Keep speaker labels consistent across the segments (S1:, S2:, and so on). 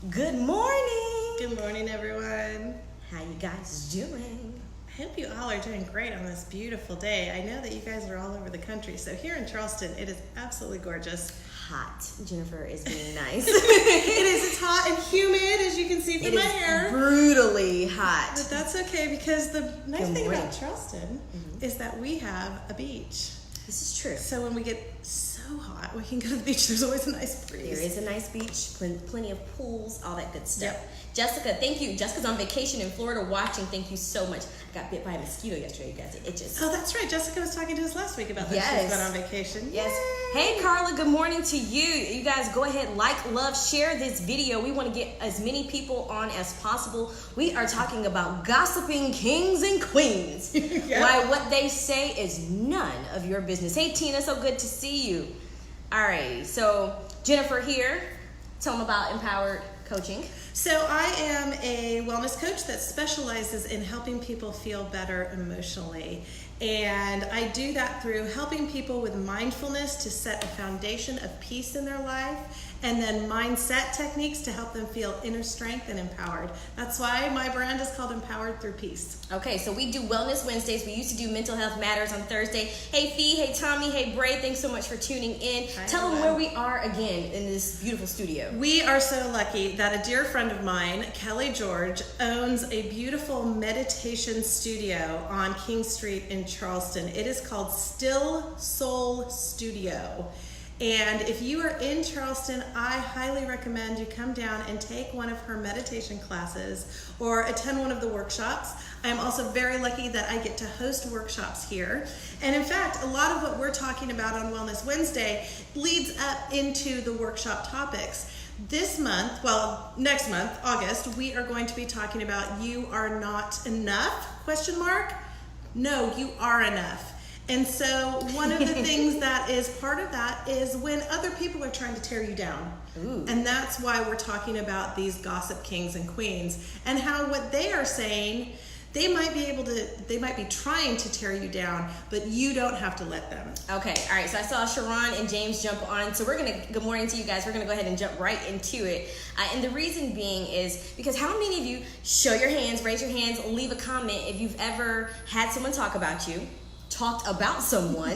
S1: Good morning.
S2: Good morning, everyone.
S1: How you guys doing?
S2: I hope you all are doing great on this beautiful day. I know that you guys are all over the country, so here in Charleston, it is absolutely gorgeous.
S1: Hot. Jennifer is being nice.
S2: It is. It's hot and humid, as you can see from my hair.
S1: Brutally hot.
S2: But that's okay, because the nice
S1: Good
S2: thing
S1: morning.
S2: about Charleston is that we have a beach.
S1: This is true.
S2: So when we get so hot, we can go to the beach. There's always a nice breeze.
S1: There is a nice beach, plenty of pools, all that good stuff.
S2: Yep.
S1: Jessica, thank you. Jessica's on vacation in Florida watching. Thank you so much. I got bit by a mosquito yesterday, you guys. It itches.
S2: Oh, that's right. Jessica was talking to us last week about that.
S1: Yes.
S2: She's been on vacation.
S1: Yes.
S2: Yay.
S1: Hey, Carla, good morning to you. You guys go ahead, like, love, share this video. We want to get as many people on as possible. We are talking about gossiping kings and queens.
S2: Yeah.
S1: Why what they say is none of your business. Hey, Tina, so good to see you. All right, so Jennifer here. Tell them about Empowered Coaching.
S2: So I am a wellness coach that specializes in helping people feel better emotionally. And I do that through helping people with mindfulness to set a foundation of peace in their life, and then mindset techniques to help them feel inner strength and empowered. That's why my brand is called Empowered Through Peace.
S1: Okay, so we do Wellness Wednesdays. We used to do Mental Health Matters on Thursday. Hey, Fee. Hey, Tommy. Hey, Bray. Thanks so much for tuning in.
S2: Hi,
S1: Tell them
S2: everyone.
S1: where we are again in this beautiful studio.
S2: We are so lucky that a dear friend of mine, Kelly George, owns a beautiful meditation studio on King Street in Charleston. It is called Still Soul Studio. And if you are in Charleston, I highly recommend you come down and take one of her meditation classes or attend one of the workshops. I am also very lucky that I get to host workshops here. And in fact, a lot of what we're talking about on Wellness Wednesday leads up into the workshop topics. This month, well, next month, August, we are going to be talking about you are not enough, question mark? No, you are enough. And so one of the things that is part of that is when other people are trying to tear you down.
S1: Ooh.
S2: And that's why we're talking about these gossip kings and queens and how what they are saying, they might be trying to tear you down, but you don't have to let them.
S1: Okay, all right, so I saw Sharon and James jump on, so good morning to you guys. We're going to go ahead and jump right into it. And the reason being is because how many of you, show your hands, raise your hands, leave a comment if you've ever had someone talk about you, talked about someone,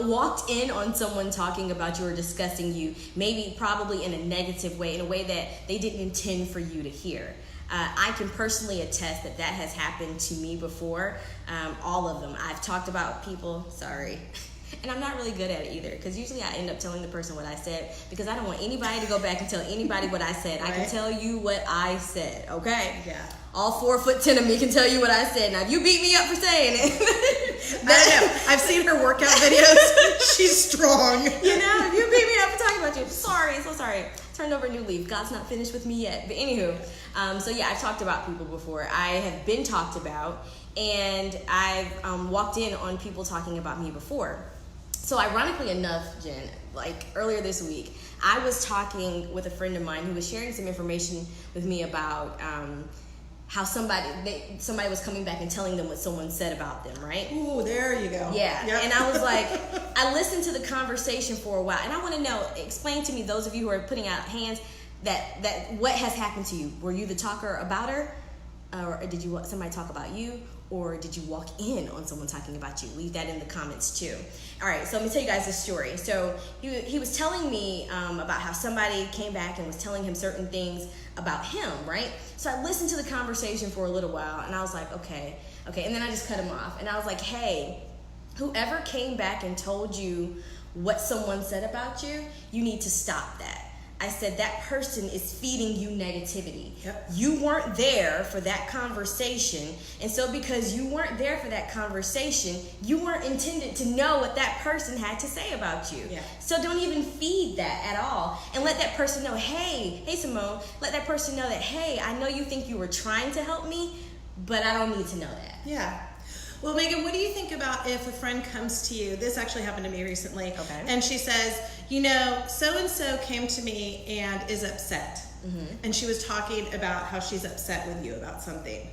S1: walked in on someone talking about you or discussing you, maybe probably in a negative way, in a way that they didn't intend for you to hear. I can personally attest that has happened to me before. All of them. I've talked about people, sorry. And I'm not really good at it either, because usually I end up telling the person what I said because I don't want anybody to go back and tell anybody what I said. Right. I can tell you what I said, okay?
S2: Yeah.
S1: All 4'10" of me can tell you what I said. Now, if you beat me up for saying it.
S2: I know. I've seen her workout videos. She's strong.
S1: You know, if you beat me up for talking about you, sorry, so sorry. Turned over a new leaf. God's not finished with me yet. But anywho, so yeah, I've talked about people before. I have been talked about, and I've walked in on people talking about me before. So ironically enough, Jen, like earlier this week, I was talking with a friend of mine who was sharing some information with me about how somebody was coming back and telling them what someone said about them, right?
S2: Ooh, there you go.
S1: Yeah,
S2: Yep.
S1: and I was like, I listened to the conversation for a while, and I want to know, explain to me, those of you who are putting out hands, that what has happened to you? Were you the talker about her? Or did somebody talk about you? Or did you walk in on someone talking about you? Leave that in the comments too. All right, so let me tell you guys this story. So he was telling me about how somebody came back and was telling him certain things about him, right? So I listened to the conversation for a little while, and I was like, okay. And then I just cut him off. And I was like, hey, whoever came back and told you what someone said about you, you need to stop that. I said that person is feeding you negativity.
S2: Yep.
S1: You weren't there for that conversation, and so because you weren't there for that conversation, you weren't intended to know what that person had to say about you.
S2: Yeah.
S1: So don't even feed that at all, and let that person know, hey Simone, let that person know that, hey, I know you think you were trying to help me, but I don't need to know that.
S2: Yeah. Well, Megan, what do you think about if a friend comes to you? This actually happened to me recently.
S1: Okay.
S2: And she says, you know, so-and-so came to me and is upset. Mm-hmm. And she was talking about how she's upset with you about something.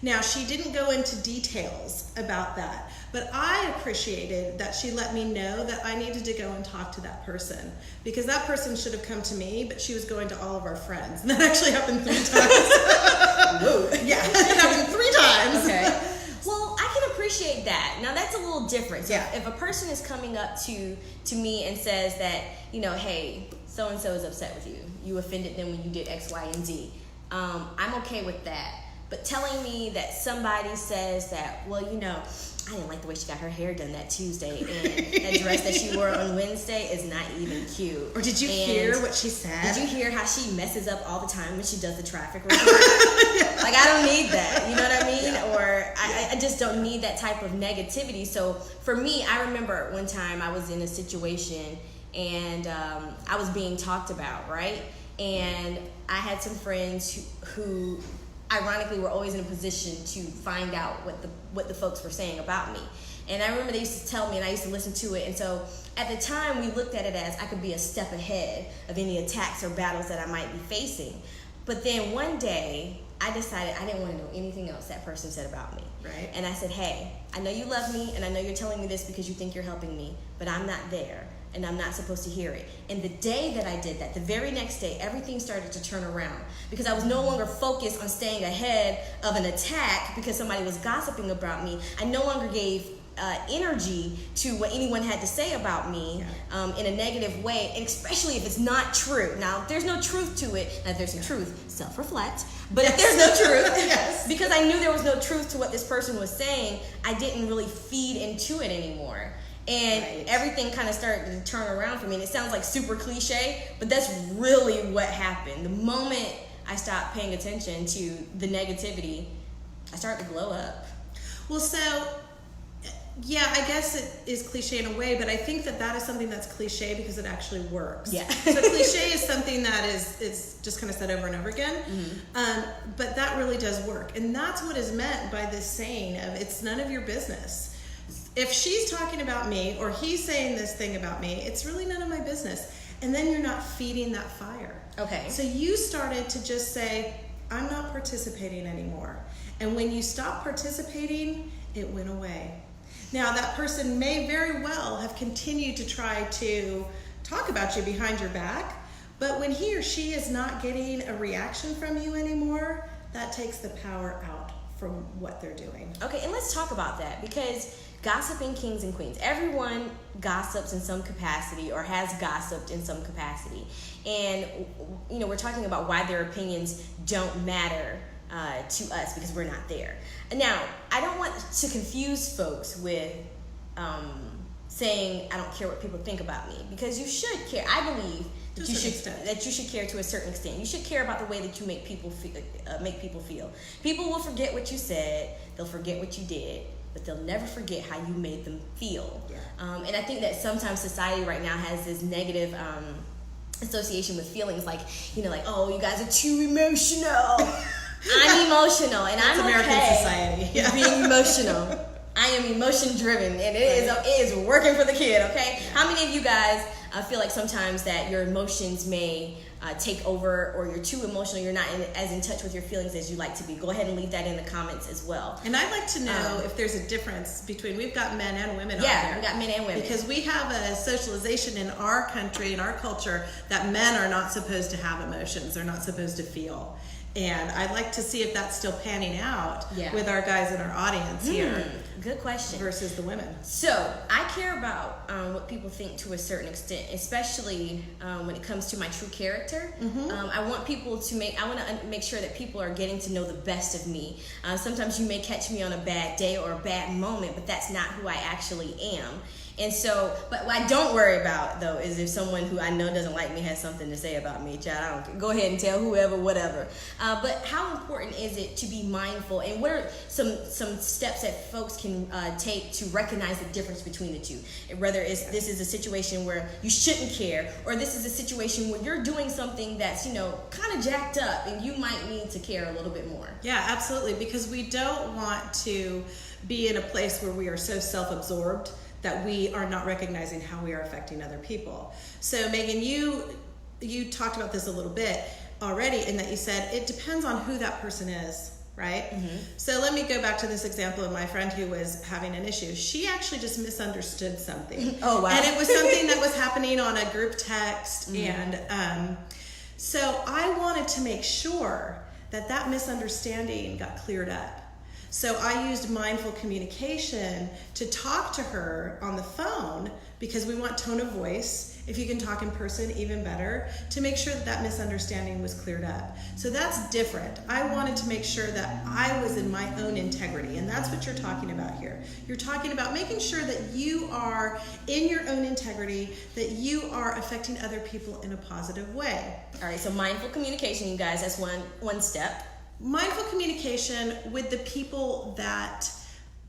S2: Now, she didn't go into details about that, but I appreciated that she let me know that I needed to go and talk to that person, because that person should have come to me, but she was going to all of our friends. And that actually happened 3 times.
S1: Whoa.
S2: Yeah, it happened 3 times.
S1: Okay. Well, I can appreciate that. Now, that's a little different. So
S2: Yeah.
S1: if a person is coming up to me and says that, hey, so-and-so is upset with you. You offended them when you did X, Y, and Z. I'm okay with that. But telling me that somebody says that, well, I didn't like the way she got her hair done that Tuesday, and that dress that she wore on Wednesday is not even cute.
S2: Or did you hear what she said?
S1: Did you hear how she messes up all the time when she does the traffic report? Like, I don't need that. You know what I mean? Yeah. Or I just don't need that type of negativity. So for me, I remember one time I was in a situation and I was being talked about, right? And I had some friends who ironically were always in a position to find out what the folks were saying about me. And I remember they used to tell me, and I used to listen to it. And so at the time, we looked at it as I could be a step ahead of any attacks or battles that I might be facing. But then one day, I decided I didn't want to know anything else that person said about me.
S2: Right.
S1: And I said, hey, I know you love me, and I know you're telling me this because you think you're helping me, but I'm not there, and I'm not supposed to hear it. And the day that I did that, the very next day, everything started to turn around, because I was no longer focused on staying ahead of an attack because somebody was gossiping about me. I no longer gave energy to what anyone had to say about me in a negative way, and especially if it's not true. Now, if there's no truth to it, now if there's some truth, self-reflect. But if there's no truth, because I knew there was no truth to what this person was saying, I didn't really feed into it anymore. And everything kind of started to turn around for me. And it sounds like super cliche, but that's really what happened. The moment I stopped paying attention to the negativity, I started to glow up.
S2: Well, so, yeah, I guess it is cliche in a way, but I think that is something that's cliche because it actually works.
S1: Yeah.
S2: So cliche is something that is just kind of said over and over again, but that really does work. And that's what is meant by this saying of, it's none of your business. If she's talking about me or he's saying this thing about me, it's really none of my business. And then you're not feeding that fire.
S1: Okay.
S2: So you started to just say, I'm not participating anymore. And when you stopped participating, it went away. Now, that person may very well have continued to try to talk about you behind your back, but when he or she is not getting a reaction from you anymore, that takes the power out from what they're doing.
S1: Okay, and let's talk about that, because gossiping kings and queens. Everyone gossips in some capacity or has gossiped in some capacity. And, we're talking about why their opinions don't matter to us because we're not there. Now, I don't want to confuse folks with saying I don't care what people think about me, because you should care. I believe that you should care to a certain extent. You should care about the way that you make people feel. People will forget what you said. They'll forget what you did, but they'll never forget how you made them feel. Yeah. And I think that sometimes society right now has this negative association with feelings, like, oh, you guys are too emotional. I'm emotional, and I'm
S2: American
S1: okay
S2: society. Yeah.
S1: being emotional. I am emotion driven, and it is working for the kid. Okay, how many of you guys feel like sometimes that your emotions may take over, or you're too emotional, you're not as in touch with your feelings as you like to be? Go ahead and leave that in the comments as well.
S2: And I'd like to know if there's a difference between, we've got men and women on
S1: Yeah,
S2: there.
S1: we got men and women.
S2: Because we have a socialization in our country, in our culture, that men are not supposed to have emotions. They're not supposed to feel. And I'd like to see if that's still panning out with our guys in our audience here.
S1: Good question.
S2: Versus the women.
S1: So I care about what people think to a certain extent, especially when it comes to my true character. I want people to I want to make sure that people are getting to know the best of me. Sometimes you may catch me on a bad day or a bad moment, but that's not who I actually am. And so, but what I don't worry about, though, is if someone who I know doesn't like me has something to say about me. Child, I don't care. Go ahead and tell whoever, whatever. But how important is it to be mindful? And what are some steps that folks can take to recognize the difference between the two? Whether this is a situation where you shouldn't care, or this is a situation where you're doing something that's, kind of jacked up, and you might need to care a little bit more. Yeah,
S2: absolutely. Because we don't want to be in a place where we are so self-absorbed that we are not recognizing how we are affecting other people. So Megan, you talked about this a little bit already, in that you said it depends on who that person is. right? So let me go back to this example of my friend who was having an issue. She actually just misunderstood something.
S1: Oh, wow.
S2: And it was something that was happening on a group text. And so I wanted to make sure that misunderstanding got cleared up. So I used mindful communication to talk to her on the phone, because we want tone of voice. If you can talk in person, even better, to make sure that misunderstanding was cleared up. So that's different. I wanted to make sure that I was in my own integrity, and that's what you're talking about here. You're talking about making sure that you are in your own integrity, that you are affecting other people in a positive way.
S1: All right, so mindful communication, you guys, that's one step.
S2: Mindful communication with the people that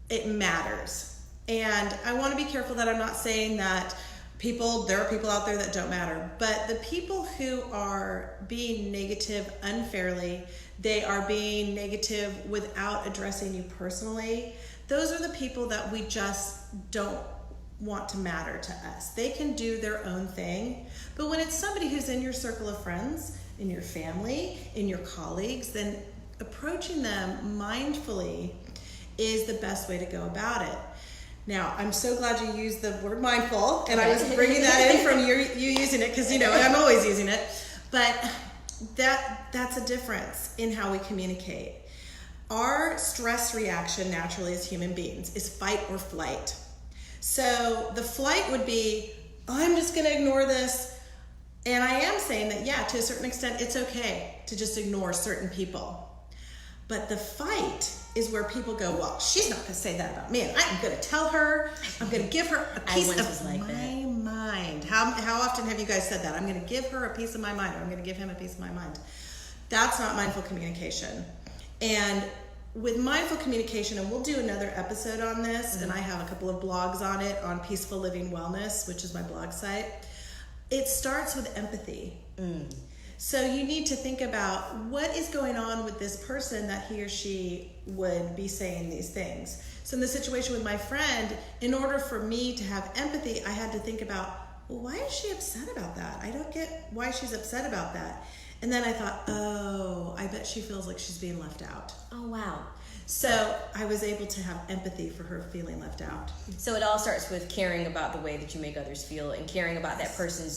S2: it matters. And I want to be careful that I'm not saying that there are people out there that don't matter, but the people who are being negative unfairly, they are being negative without addressing you personally, those are the people that we just don't want to matter to us. They can do their own thing, but when it's somebody who's in your circle of friends, in your family, in your colleagues, then approaching them mindfully is the best way to go about it. Now, I'm so glad you used the word mindful, and I was bringing that in from you using it, because I'm always using it. But that's a difference in how we communicate. Our stress reaction naturally as human beings is fight or flight. So the flight would be, I'm just going to ignore this. And I am saying that, yeah, to a certain extent, it's okay to just ignore certain people. But the fight is where people go, well, she's not going to say that about me. And I'm going to tell her, I'm going to give her a piece of my mind. How often have you guys said that? I'm going to give her a piece of my mind, or I'm going to give him a piece of my mind. That's not mindful communication. And with mindful communication, and we'll do another episode on this, and I have a couple of blogs on it on Peaceful Living Wellness, which is my blog site. It starts with empathy. So you need to think about what is going on with this person that he or she would be saying these things. So in the situation with my friend, in order for me to have empathy, I had to think about, well, why is she upset about that? I don't get why she's upset about that. And then I thought, oh, I bet she feels like she's being left out.
S1: Oh, wow.
S2: So I was able to have empathy for her feeling left out.
S1: So it all starts with caring about the way that you make others feel, and caring about that person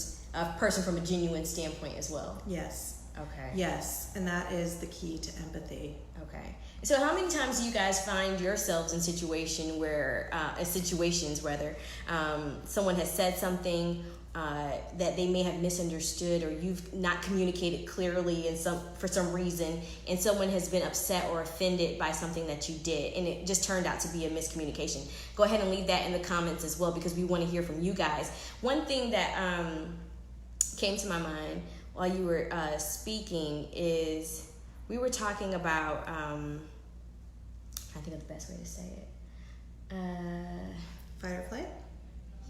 S1: from a genuine standpoint as well.
S2: Yes.
S1: Okay.
S2: Yes, and that is the key to empathy.
S1: Okay. So how many times do you guys find yourselves in situations where, someone has said something that they may have misunderstood, or you've not communicated clearly for some reason, and someone has been upset or offended by something that you did, and it just turned out to be a miscommunication? Go ahead and leave that in the comments as well, because we want to hear from you guys. One thing that came to my mind while you were speaking is we were talking about I think of the best way to say it.
S2: Fight or flight?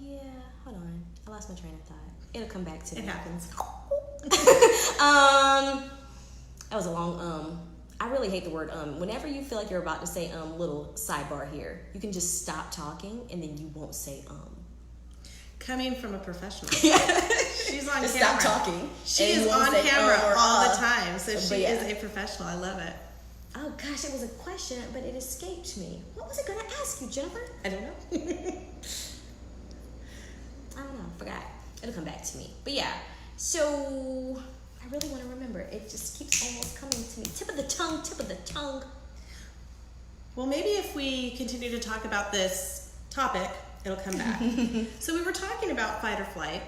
S1: Yeah, hold on. I lost my train of thought. It'll come back to me.
S2: It happens.
S1: That was a long I really hate the word Whenever you feel like you're about to say little sidebar here, you can just stop talking and then you won't say
S2: Coming from a professional. She's on
S1: just
S2: camera.
S1: Stop talking.
S2: She is on camera all the time, so she is a professional. I love it.
S1: Oh gosh, it was a question, but it escaped me. What was I going to ask you, Jennifer?
S2: I don't know.
S1: I don't know. Forgot. It'll come back to me. But yeah, so I really want to remember. It just keeps almost coming to me. Tip of the tongue.
S2: Well, maybe if we continue to talk about this topic, it'll come back. So we were talking about fight or flight,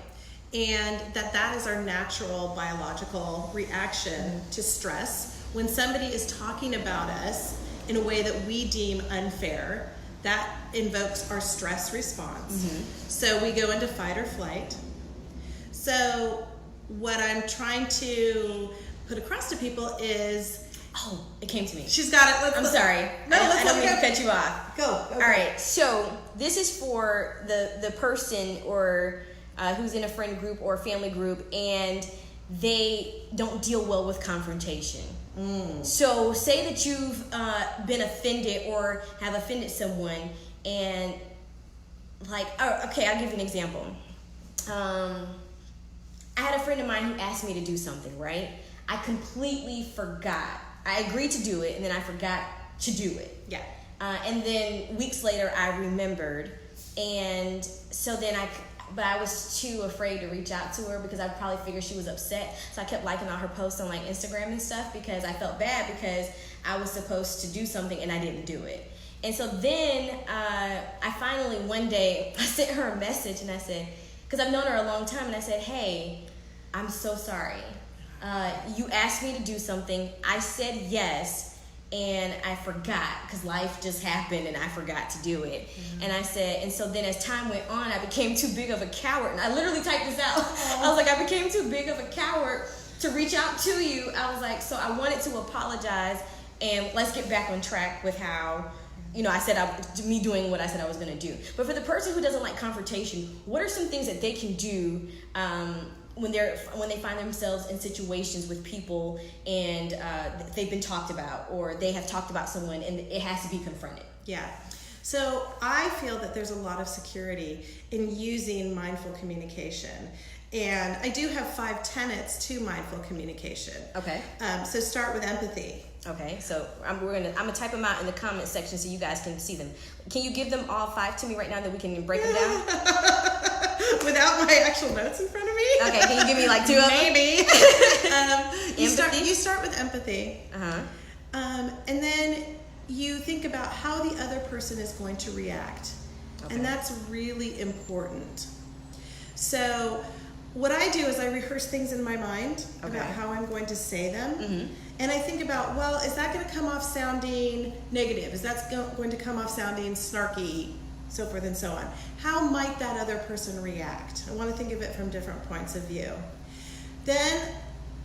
S2: and that is our natural biological reaction to stress. When somebody is talking about us in a way that we deem unfair, that invokes our stress response. So we go into fight or flight. So what I'm trying to put across to people is...
S1: Oh, it came to me.
S2: She's got it.
S1: I'm sorry. I don't mean to cut you off.
S2: Go.
S1: All right. So this is for the person or who's in a friend group or family group, and they don't deal well with confrontation. So say that you've been offended or have offended someone, and okay, I'll give you an example. I had a friend of mine who asked me to do something, right? I completely forgot I agreed to do it, and then I forgot to do it.
S2: Yeah.
S1: And then weeks later, I remembered, and so then but I was too afraid to reach out to her because I probably figured she was upset. So I kept liking all her posts on like Instagram and stuff because I felt bad because I was supposed to do something and I didn't do it. And so then I finally one day I sent her a message and I said, because I've known her a long time, and I said, hey, I'm so sorry. You asked me to do something. I said yes. And I forgot because life just happened and I forgot to do it. Mm-hmm. And I said, and so then as time went on, I became too big of a coward. And I literally typed this out. I was like, I became too big of a coward to reach out to you. I was like, so I wanted to apologize and let's get back on track with how, I said me doing what I said I was going to do. But for the person who doesn't like confrontation, what are some things that they can do when they find themselves in situations with people and they've been talked about, or they have talked about someone and it has to be confronted?
S2: Yeah. So I feel that there's a lot of security in using mindful communication. And I do have 5 tenets to mindful communication.
S1: Okay.
S2: So start with empathy.
S1: Okay, so I'm gonna type them out in the comment section so you guys can see them. Can you give them all 5 to me right now that we can break them down?
S2: Without my actual notes in front of me?
S1: Okay, can you give me like 2 of them?
S2: Maybe. You start with empathy.
S1: Uh-huh.
S2: And then you think about how the other person is going to react. Okay. And that's really important. So what I do is I rehearse things in my mind about how I'm going to say them. Mm-hmm. And I think about, well, is that going to come off sounding negative? Is that going to come off sounding snarky? So forth and so on. How might that other person react? I want to think of it from different points of view. Then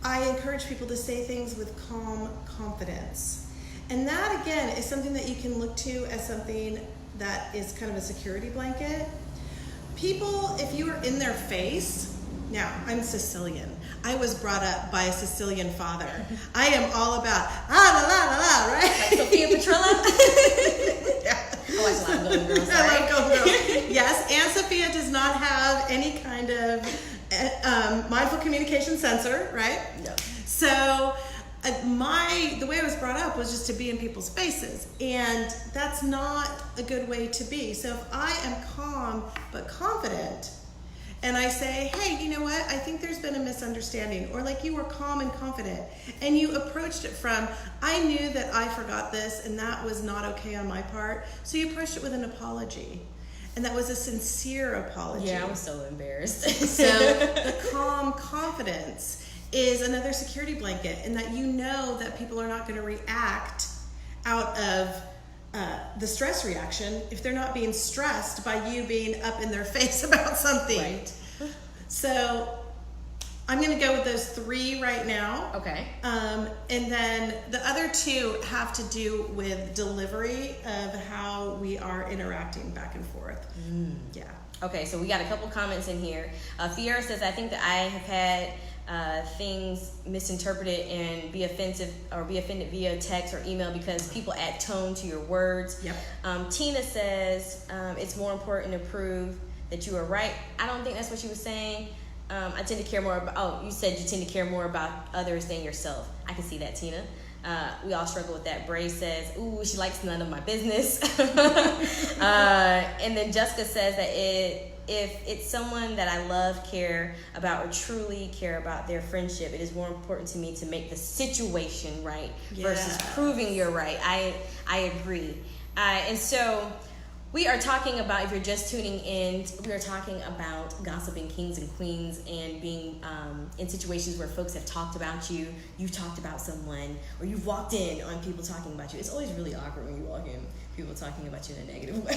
S2: I encourage people to say things with calm confidence. And that, again, is something that you can look to as something that is kind of a security blanket. People, if you are in their face, now, I'm Sicilian. I was brought up by a Sicilian father. I am all about, la, la, la, la, right?
S1: Like Sophia Petrillo? Yeah. I watch a lot of Golden Girls.
S2: I love Golden Girls. Yes, Aunt Sophia does not have any kind of mindful communication censor, right?
S1: No.
S2: So the way I was brought up was just to be in people's faces, and that's not a good way to be. So if I am calm but confident, and I say, hey, you know what? I think there's been a misunderstanding. Or like you were calm and confident. And you approached it from, I knew that I forgot this and that was not okay on my part. So you approached it with an apology. And that was a sincere apology.
S1: Yeah, I was so embarrassed.
S2: So the calm confidence is another security blanket, in that you know that people are not going to react out of the stress reaction if they're not being stressed by you being up in their face about something.
S1: Right.
S2: So I'm going to go with those 3 right now.
S1: Okay.
S2: And then the other 2 have to do with delivery of how we are interacting back and forth. Yeah.
S1: Okay, so we got a couple comments in here. Fiera says, I think that I have had things misinterpreted and be offended via text or email because people add tone to your words.
S2: Yep.
S1: Tina says it's more important to prove that you are right. I don't think that's what she was saying. I tend to care more about, you said you tend to care more about others than yourself. I can see that, Tina. We all struggle with that. Bray says, ooh, she likes none of my business. And then Jessica says that if it's someone that I love, care about, or truly care about their friendship, it is more important to me to make the situation right versus proving you're right. I agree. And so we are talking about, if you're just tuning in, we are talking about gossiping kings and queens and being in situations where folks have talked about you, you've talked about someone, or you've walked in on people talking about you. It's always really awkward when you walk in, people talking about you in a negative way.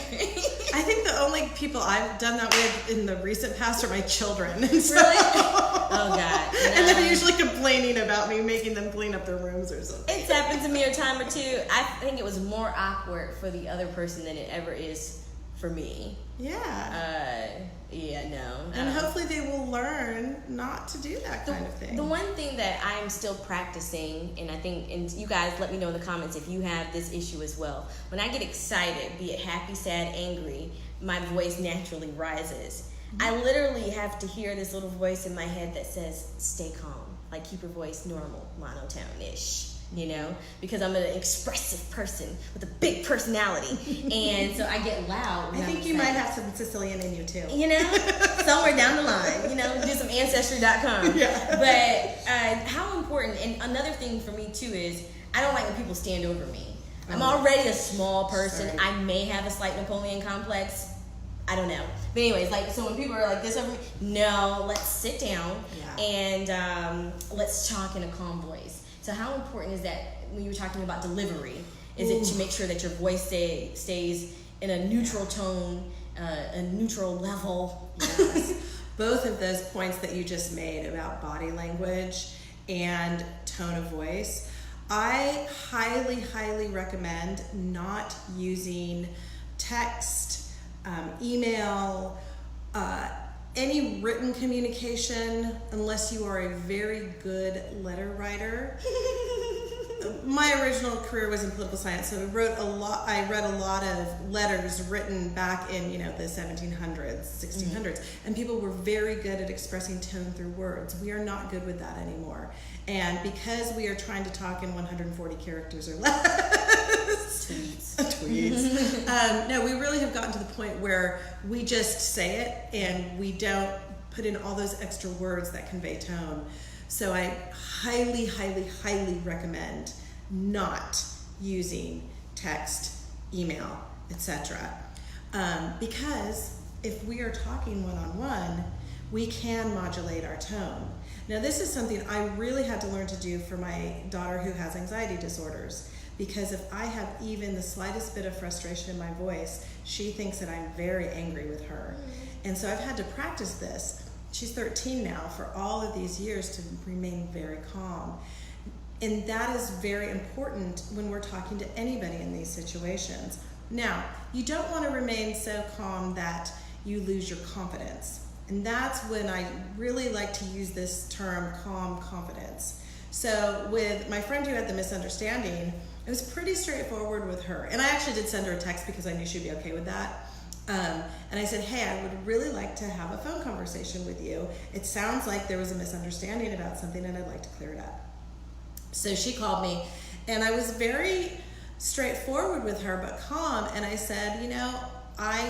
S2: I think the only people I've done that with in the recent past are my children. And so,
S1: really? Oh, God.
S2: And they're usually complaining about me making them clean up their rooms or something.
S1: It's happened to me a time or two. I think it was more awkward for the other person than it ever is for me.
S2: Yeah.
S1: Yeah, no.
S2: And hopefully they will learn not to do that kind of thing.
S1: The one thing that I am still practicing, and I think, and you guys let me know in the comments if you have this issue as well. When I get excited, be it happy, sad, angry, my voice naturally rises. I literally have to hear this little voice in my head that says, stay calm. Like, keep your voice normal, monotone-ish. you know, because I'm an expressive person with a big personality, and so I get loud.
S2: I think you might have some Sicilian in you too.
S1: You know, somewhere down the line, you know, do some Ancestry.com.
S2: Yeah.
S1: But how important, and another thing for me too is, I don't like when people stand over me. I'm already a small person.
S2: Sorry.
S1: I may have a slight Napoleon complex. I don't know. But anyways, like, so when people are like this over me, no, let's sit down and let's talk in a calm voice. So how important is that when you were talking about delivery? Is it to make sure that your voice stays in a neutral tone, a neutral level?
S2: Yes. Both of those points that you just made about body language and tone of voice, I highly, highly recommend not using text, email, any written communication unless you are a very good letter writer. My original career was in political science, so I read a lot of letters written back in, you know, the 1700s, 1600s, and people were very good at expressing tone through words. We are not good with that anymore. And because we are trying to talk in 140 characters or less, tweets. No, we really have gotten to the point where we just say it and we don't put in all those extra words that convey tone. So I highly, highly, highly recommend not using text, email, etc. Because if we are talking one-on-one, we can modulate our tone. Now, this is something I really had to learn to do for my daughter who has anxiety disorders, because if I have even the slightest bit of frustration in my voice, she thinks that I'm very angry with her. And so I've had to practice this. She's 13 now, for all of these years, to remain very calm. And that is very important when we're talking to anybody in these situations. Now, you don't want to remain so calm that you lose your confidence. And that's when I really like to use this term, calm confidence. So with my friend who had the misunderstanding, it was pretty straightforward with her. And I actually did send her a text because I knew she'd be okay with that. And I said, hey, I would really like to have a phone conversation with you. It sounds like there was a misunderstanding about something and I'd like to clear it up. So she called me and I was very straightforward with her, but calm. And I said, you know, I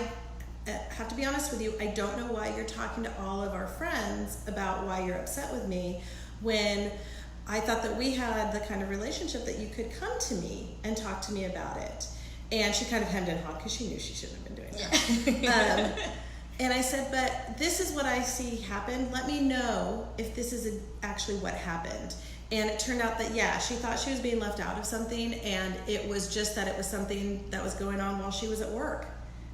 S2: have to be honest with you, I don't know why you're talking to all of our friends about why you're upset with me, when I thought that we had the kind of relationship that you could come to me and talk to me about it. And she kind of hemmed and hawed because she knew she shouldn't have been doing that. And I said, but this is what I see happen. Let me know if this is actually what happened. And it turned out that, yeah, she thought she was being left out of something, and it was just that it was something that was going on while she was at work.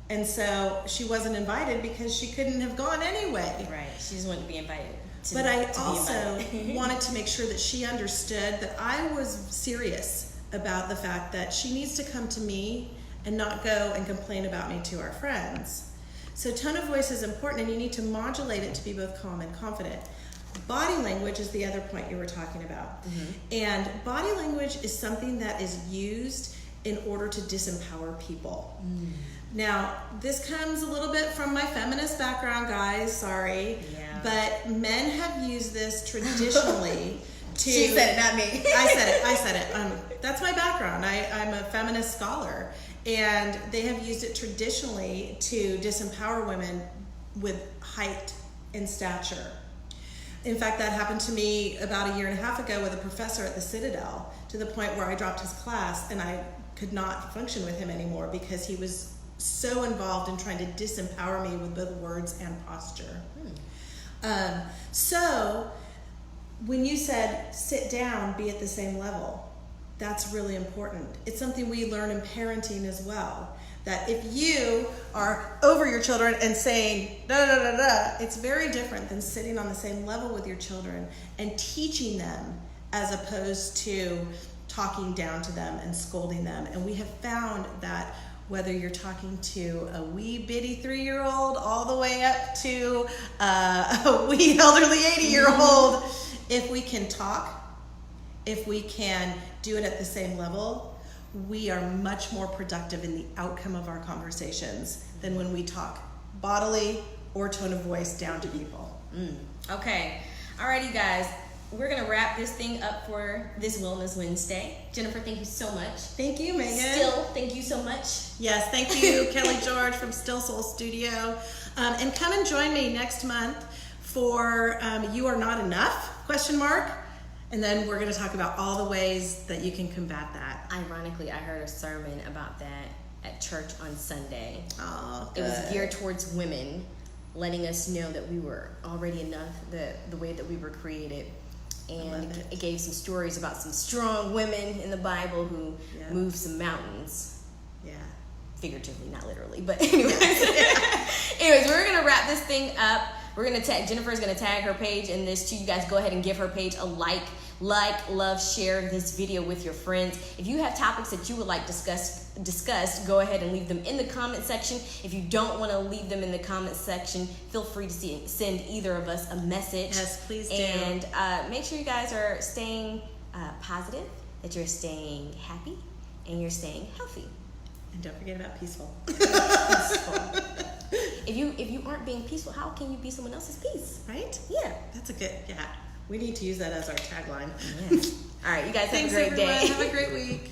S2: And so she wasn't invited because she couldn't have gone anyway.
S1: Right, she just wanted to be invited.
S2: But I also wanted to make sure that she understood that I was serious about the fact that she needs to come to me and not go and complain about me to our friends. So tone of voice is important, and you need to modulate it to be both calm and confident. Body language is the other point you were talking about. And body language is something that is used in order to disempower people. Now, this comes a little bit from my feminist background, guys, sorry.
S1: Yeah.
S2: But men have used this traditionally to...
S1: She said it, not me.
S2: I said it. That's my background. I'm a feminist scholar. And they have used it traditionally to disempower women with height and stature. In fact, that happened to me about 1.5 years ago with a professor at the Citadel, to the point where I dropped his class and I could not function with him anymore because he was so involved in trying to disempower me with both words and posture. So when you said sit down, be at the same level, that's really important. It's something we learn in parenting as well. That if you are over your children and saying da da da da, it's very different than sitting on the same level with your children and teaching them, as opposed to talking down to them and scolding them. And we have found that whether you're talking to a wee bitty 3-year-old all the way up to a wee elderly 80-year-old, if we can talk, if we can do it at the same level, we are much more productive in the outcome of our conversations than when we talk bodily or tone of voice down to people.
S1: Okay. Alrighty, guys. we're going to wrap this thing up for this Wellness Wednesday. Jennifer, thank you so much.
S2: Thank you, Megan.
S1: Still, thank you so much.
S2: Yes, thank you, Kelly George from Still Soul Studio. And come and join me next month for You Are Not Enough, ? And then we're going to talk about all the ways that you can combat that.
S1: Ironically, I heard a sermon about that at church on Sunday.
S2: Oh,
S1: It
S2: good.
S1: was geared towards women, letting us know that we were already enough, the way that we were created. And
S2: love it.
S1: it gave some stories about some strong women in the Bible who
S2: Yeah.
S1: moved some mountains.
S2: Yeah.
S1: Figuratively, not literally, but anyways. Anyways, we're gonna wrap this thing up. We're gonna tag, Jennifer's gonna tag her page in this too. You guys go ahead and give her page a like, love, share this video with your friends. If you have topics that you would like discussed, go ahead and leave them in the comment section. If you don't want to leave them in the comment section, feel free to send either of us a message.
S2: Yes, please do.
S1: And make sure you guys are staying positive, that you're staying happy, and you're staying healthy.
S2: And don't forget about peaceful.
S1: Peaceful. If you aren't being peaceful, how can you be someone else's peace?
S2: Right?
S1: Yeah.
S2: That's a good, We need to use that as our tagline.
S1: Yes. All right, you guys have
S2: Thanks,
S1: a great
S2: everyone.
S1: day.
S2: Have a great week.